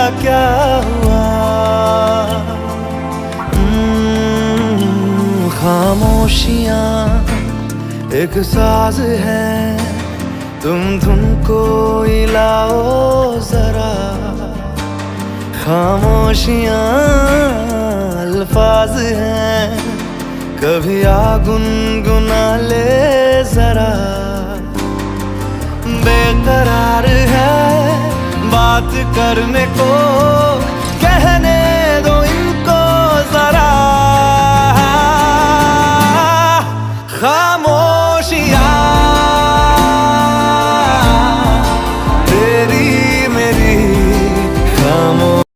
क्या हुआ। खामोशियाँ एक साज है, तुम धुन को हिलाओ जरा। खामोशियाँ अल्फाज हैं, कभी आ गुनगुना ले जरा। बेकरार है बात करने को